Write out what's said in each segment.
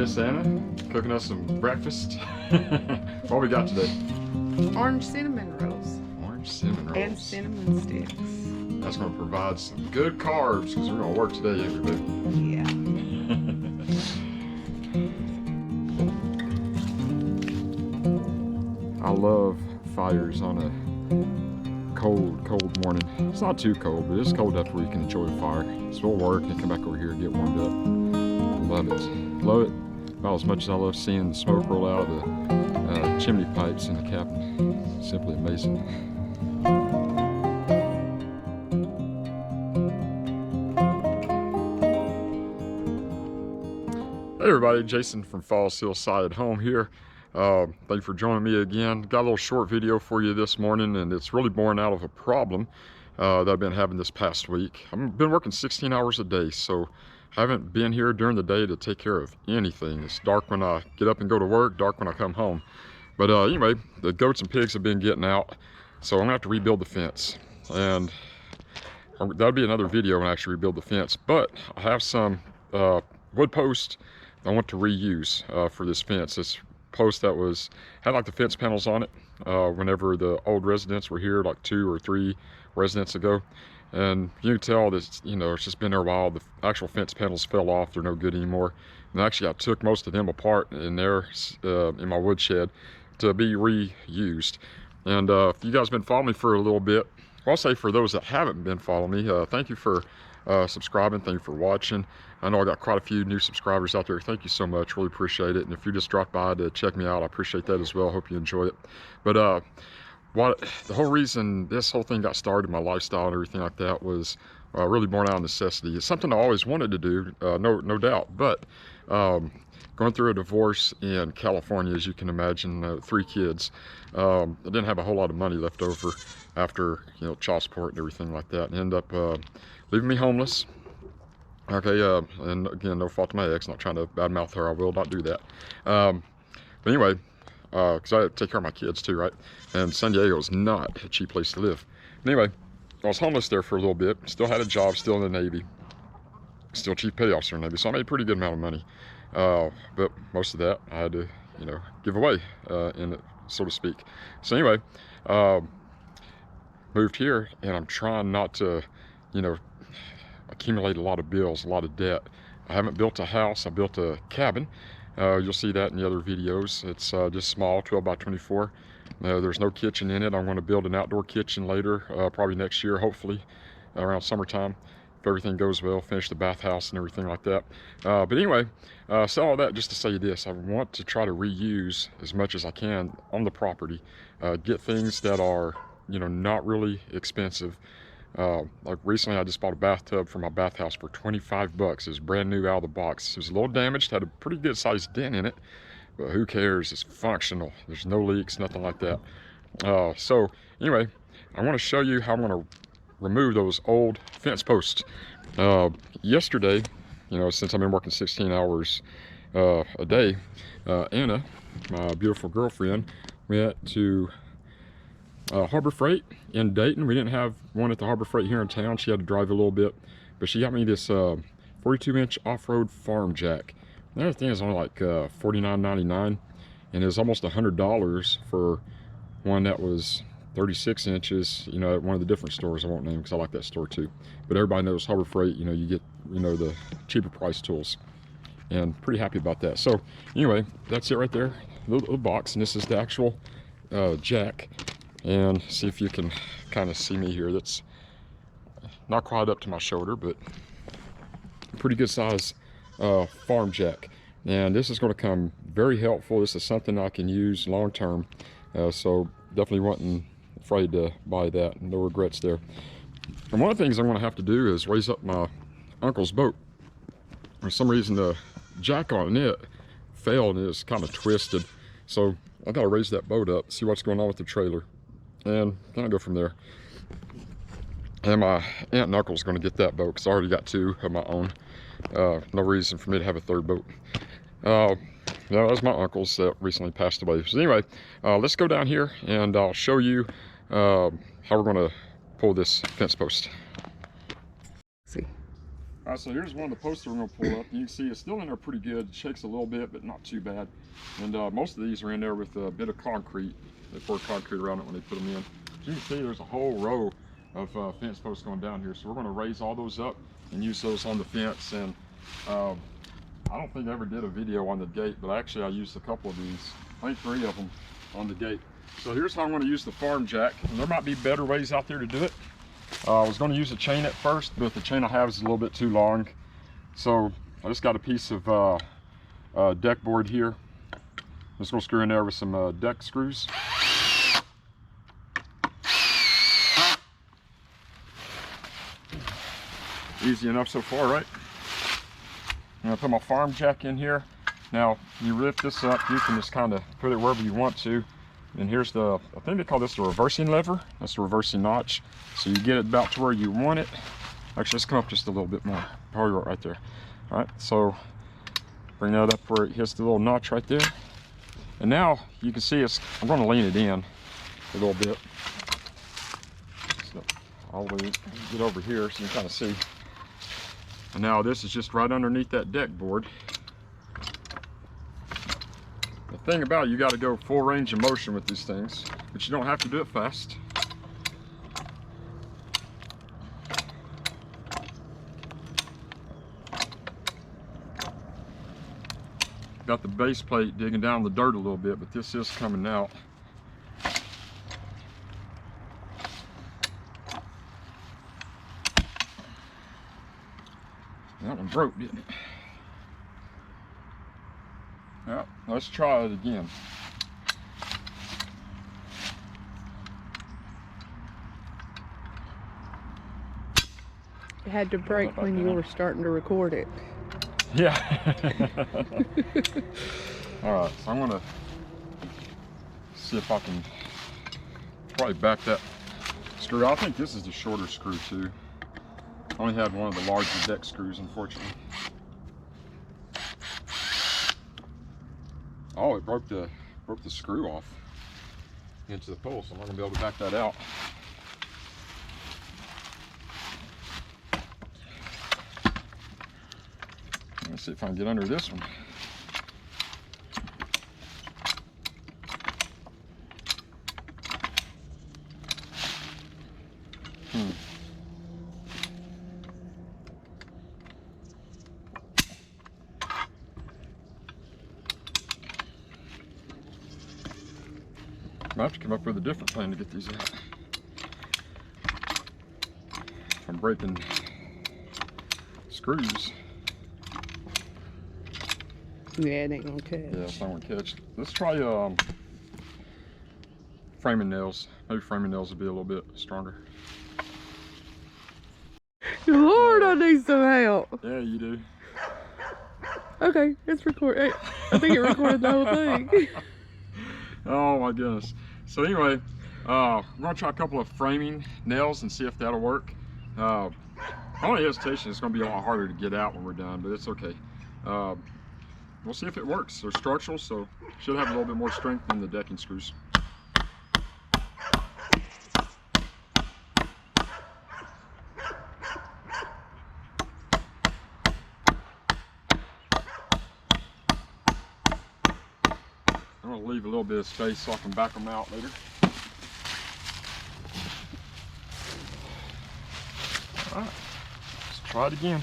Miss Anna, cooking us some breakfast. What we got today? Orange cinnamon rolls. Orange cinnamon rolls. And cinnamon sticks. That's going to provide some good carbs because we're going to work today, everybody. Yeah. I love fires on a cold morning. It's not too cold, but it's cold enough where you can enjoy a fire. So we'll work and come back over here and get warmed up. Love it. Love it. About as much as I love seeing the smoke roll out of the chimney pipes in the cabin. Simply amazing. Hey everybody, Jason from Falls Hillside Home here. Thank you for joining me again. Got a little short video for you this morning, and it's really born out of a problem that I've been having this past week. I've been working 16 hours a day, so I haven't been here during the day to take care of anything. It's dark when I get up and go to work, dark when I come home. But anyway, the goats and pigs have been getting out, so I'm gonna have to rebuild the fence. And that'll be another video when I actually rebuild the fence. But I have some wood posts I want to reuse for this fence. This post that had like the fence panels on it whenever the old residents were here, like 2 or 3 residents ago. And you can tell that, you know, it's just been there a while. The actual fence panels fell off. They're no good anymore. And actually I took most of them apart in there in my wood shed to be reused. And if you guys have been following me for a little bit, I'll say for those that haven't been following me, thank you for subscribing. Thank you for watching. I know I got quite a few new subscribers out there. Thank you so much. Really appreciate it. And if you just dropped by to check me out, I appreciate that as well. Hope you enjoy it. But the whole reason this whole thing got started, my lifestyle and everything like that, was really born out of necessity. It's something I always wanted to do, no doubt. But going through a divorce in California, as you can imagine, 3 kids, I didn't have a whole lot of money left over after, you know, child support and everything like that, and ended up leaving me homeless. Okay, and again, no fault to my ex, not trying to badmouth her, I will not do that. But anyway, because I take care of my kids too, right? And San Diego is not a cheap place to live. Anyway, I was homeless there for a little bit, still had a job, still in the Navy, still chief petty officer in the Navy, so I made a pretty good amount of money. But most of that I had to, you know, give away, so to speak. So anyway, moved here, and I'm trying not to, you know, accumulate a lot of bills, a lot of debt. I haven't built a house, I built a cabin. You'll see that in the other videos. It's just small, 12 by 24. There's no kitchen in it. I'm going to build an outdoor kitchen later, probably next year, hopefully, around summertime. If everything goes well, finish the bathhouse and everything like that. But anyway, so all that just to say this, I want to try to reuse as much as I can on the property. Get things that are, you know, not really expensive. Like recently I just bought a bathtub for my bathhouse for 25 bucks. It was brand new out of the box. It was a little damaged, had a pretty good sized dent in it, but who cares? It's functional. There's no leaks, nothing like that. So anyway, I want to show you how I'm going to remove those old fence posts. Yesterday, you know, since I've been working 16 hours a day, Anna, my beautiful girlfriend, went to Harbor Freight in Dayton. We didn't have one at the Harbor Freight here in town. She had to drive a little bit, but she got me this 42-inch off-road farm jack. That thing is only like $49.99, and it was almost $100 for one that was 36 inches, you know, at one of the different stores I won't name because I like that store too. But everybody knows Harbor Freight, you know, you get, you know, the cheaper price tools, and pretty happy about that. So anyway, that's it right there, little box, and this is the actual jack. And see if you can kind of see me here. That's not quite up to my shoulder, but pretty good size farm jack. And this is going to come very helpful. This is something I can use long term. So definitely wasn't afraid to buy that. No regrets there. And one of the things I'm going to have to do is raise up my uncle's boat. For some reason the jack on it failed and it's kind of twisted. So I got to raise that boat up, see what's going on with the trailer, and kind of go from there. And my aunt and uncle's going to get that boat because I already got 2 of my own. No reason for me to have a 3rd boat. That was my uncle's that recently passed away. So anyway, let's go down here and I'll show you how we're going to pull this fence post. See, All right, so here's one of the posts we're gonna pull up. You can see it's still in there pretty good. It shakes a little bit, but not too bad. And most of these are in there with a bit of concrete. They poured concrete around it when they put them in. As you can see, there's a whole row of fence posts going down here. So we're gonna raise all those up and use those on the fence. And I don't think I ever did a video on the gate, but actually I used a couple of these, I think 3 of them on the gate. So here's how I'm gonna use the farm jack. And there might be better ways out there to do it. I was going to use a chain at first, but the chain I have is a little bit too long. So I just got a piece of deck board here. I'm just going to screw in there with some deck screws. Easy enough so far, right? I'm going to put my farm jack in here. Now, you lift this up, you can just kind of put it wherever you want to. And here's the, I think they call this the reversing lever. That's the reversing notch. So you get it about to where you want it. Actually, let's come up just a little bit more. Probably right there. All right, so bring that up where it hits the little notch right there. And now you can see I'm going to lean it in a little bit. So all the way get over here so you can kind of see. And now this is just right underneath that deck board. The thing about it, you got to go full range of motion with these things, but you don't have to do it fast. Got the base plate digging down the dirt a little bit, but this is coming out. That one broke, didn't it? Yeah, let's try it again. It had to break when you were starting to record it. Yeah. All right, so I'm gonna see if I can probably back that screw. I think this is the shorter screw too. I only had one of the larger deck screws, unfortunately. Oh, it broke the screw off into the pole, so I'm not gonna be able to back that out. Let's see if I can get under this one. I have to come up with a different plan to get these out. If I'm breaking screws. Yeah, it ain't gonna catch. Yeah, it's not gonna catch. Let's try framing nails. Maybe framing nails would be a little bit stronger. Lord, I need some help. Yeah, you do. Okay, it's recorded. I think it recorded the whole thing. Oh my goodness. So anyway, I'm gonna try a couple of framing nails and see if that'll work. My only hesitation is gonna be a lot harder to get out when we're done, but it's okay. We'll see if it works. They're structural, so should have a little bit more strength than the decking screws. I'm gonna leave a little bit of space so I can back them out later. All right, let's try it again.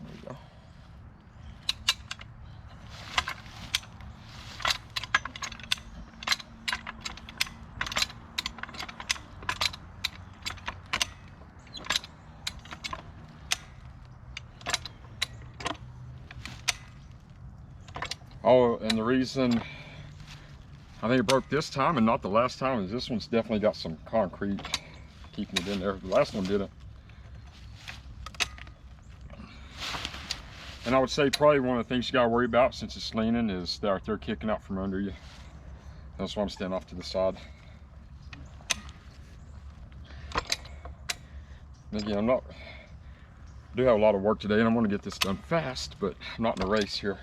There we go. Oh, and the reason I think it broke this time and not the last time is this one's definitely got some concrete keeping it in there. The last one didn't. And I would say probably one of the things you gotta worry about since it's leaning is that they're kicking out from under you. That's why I'm standing off to the side. And again, I do have a lot of work today and I'm gonna get this done fast, but I'm not in a race here.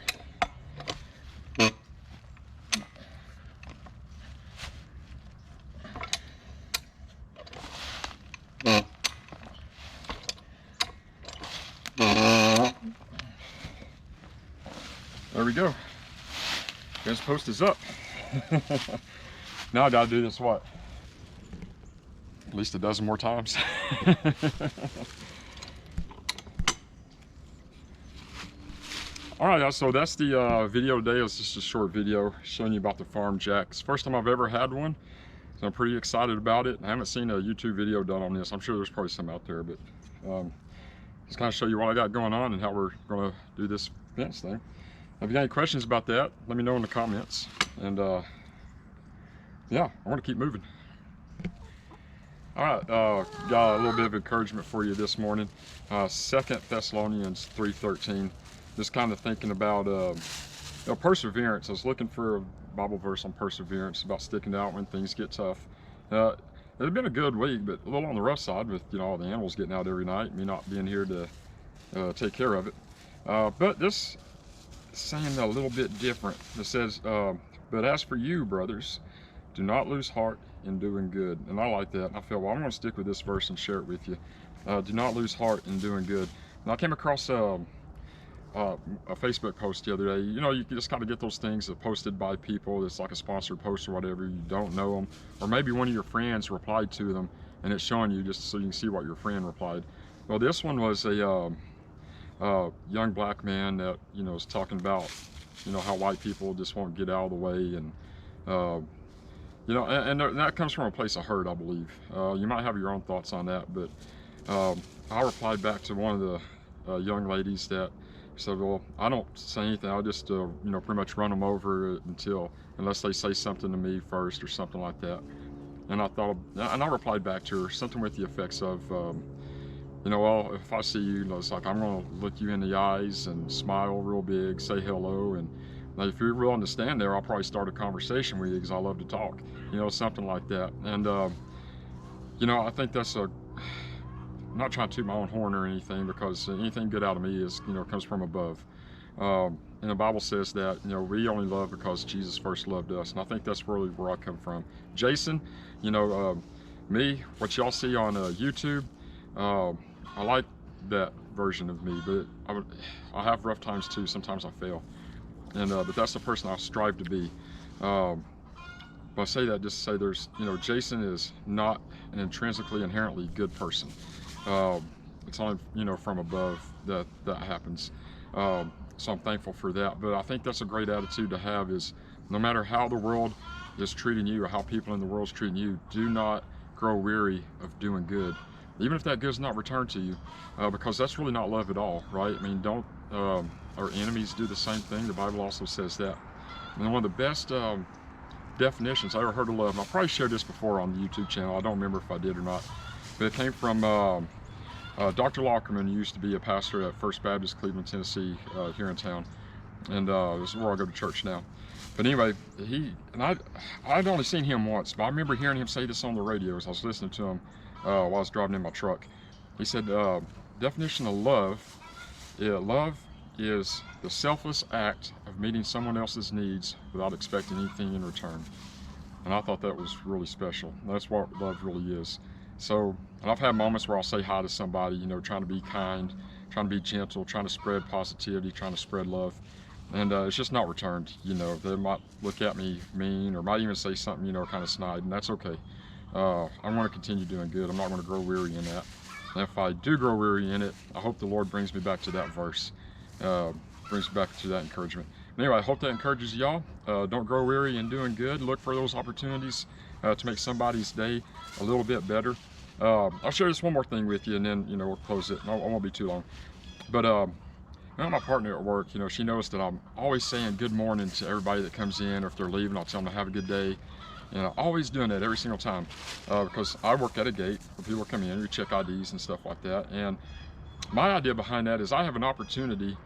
there we go. Fence post is up. Now I gotta do this, what? At least a dozen more times. All right, guys, so that's the video today. It's just a short video showing you about the farm jack. It's the first time I've ever had one, so I'm pretty excited about it. I haven't seen a YouTube video done on this. I'm sure there's probably some out there, but just kind of show you what I got going on and how we're gonna do this fence thing. If you got any questions about that, let me know in the comments. And yeah, I want to keep moving. All right, got a little bit of encouragement for you this morning. 2 Thessalonians 3:13. Just kind of thinking about perseverance. I was looking for a Bible verse on perseverance, about sticking out when things get tough. It had been a good week, but a little on the rough side with, you know, all the animals getting out every night, me not being here to take care of it. But this is saying a little bit different. It says, but as for you, brothers, do not lose heart in doing good. And I like that. I feel, well, I'm going to stick with this verse and share it with you. Do not lose heart in doing good. And I came across a Facebook post the other day. You know, you just kind of get those things that posted by people. It's like a sponsored post or whatever. You don't know them, or maybe one of your friends replied to them, and it's showing you just so you can see what your friend replied. Well, this one was a young black man that, you know, is talking about, you know, how white people just won't get out of the way, and you know, and that comes from a place of hurt, I believe. You might have your own thoughts on that, but I replied back to one of the young ladies that said, well, I don't say anything. I'll just, you know, pretty much run them over unless they say something to me first or something like that. And I thought, and I replied back to her something with the effects of, you know, well, if I see you, it's like I'm going to look you in the eyes and smile real big, say hello, and if you're willing to stand there, I'll probably start a conversation with you because I love to talk, you know, something like that. And you know, I think that's I'm not trying to toot my own horn or anything, because anything good out of me is, you know, comes from above. And the Bible says that, you know, we only love because Jesus first loved us, and I think that's really where I come from. Jason, you know, me, what y'all see on YouTube, I like that version of me, but I have rough times too. Sometimes I fail, and but that's the person I strive to be. But I say that just to say there's, you know, Jason is not an intrinsically, inherently good person. It's only, you know, from above that happens. So I'm thankful for that. But I think that's a great attitude to have, is no matter how the world is treating you or how people in the world is treating you, do not grow weary of doing good, even if that good is not returned to you, because that's really not love at all, right? I mean, don't our enemies do the same thing? The Bible also says that. And one of the best definitions I ever heard of love, and I probably shared this before on the YouTube channel, I don't remember if I did or not, but it came from Dr. Lockerman, who used to be a pastor at First Baptist, Cleveland, Tennessee, here in town, and this is where I go to church now. But anyway, I'd only seen him once, but I remember hearing him say this on the radio as I was listening to him while I was driving in my truck. He said, definition of love, love is the selfless act of meeting someone else's needs without expecting anything in return. And I thought that was really special. That's what love really is. So, and I've had moments where I'll say hi to somebody, you know, trying to be kind, trying to be gentle, trying to spread positivity, trying to spread love. And it's just not returned, you know. They might look at me mean, or might even say something, you know, kind of snide, and that's okay. I want to continue doing good. I'm not going to grow weary in that. And if I do grow weary in it, I hope the Lord brings me back to that verse, brings me back to that encouragement. Anyway, I hope that encourages y'all. Don't grow weary in doing good. Look for those opportunities to make somebody's day a little bit better. I'll share this one more thing with you, and then, you know, we'll close it. I won't be too long. But you know, my partner at work, you know, she knows that I'm always saying good morning to everybody that comes in, or if they're leaving, I'll tell them to have a good day. You know, always doing that every single time, because I work at a gate where people come in, we check IDs and stuff like that. And my idea behind that is I have an opportunity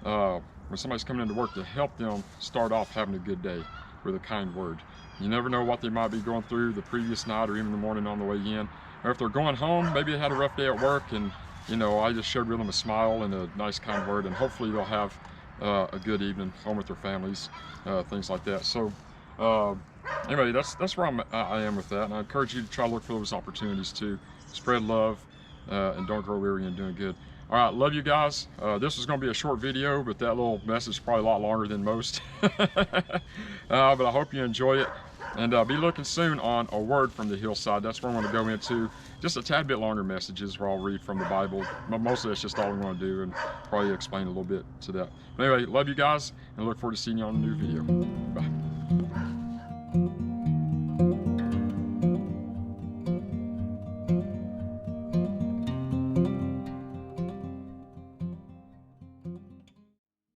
when somebody's coming into work to help them start off having a good day with a kind word. You never know what they might be going through the previous night or even the morning on the way in. Or if they're going home, maybe they had a rough day at work, and, you know, I just shared with them a smile and a nice kind word, and hopefully they'll have a good evening home with their families, things like that. So anyway, that's where I am with that, and I encourage you to try to look for those opportunities to spread love and don't grow weary in doing good. All right, love you guys. This was going to be a short video, but that little message is probably a lot longer than most. But I hope you enjoy it. And be looking soon on A Word from the Hillside. That's where I'm going to go into just a tad bit longer messages where I'll read from the Bible. Mostly that's just all I'm going to do, and probably explain a little bit to that. But anyway, love you guys, and look forward to seeing you on a new video. Bye.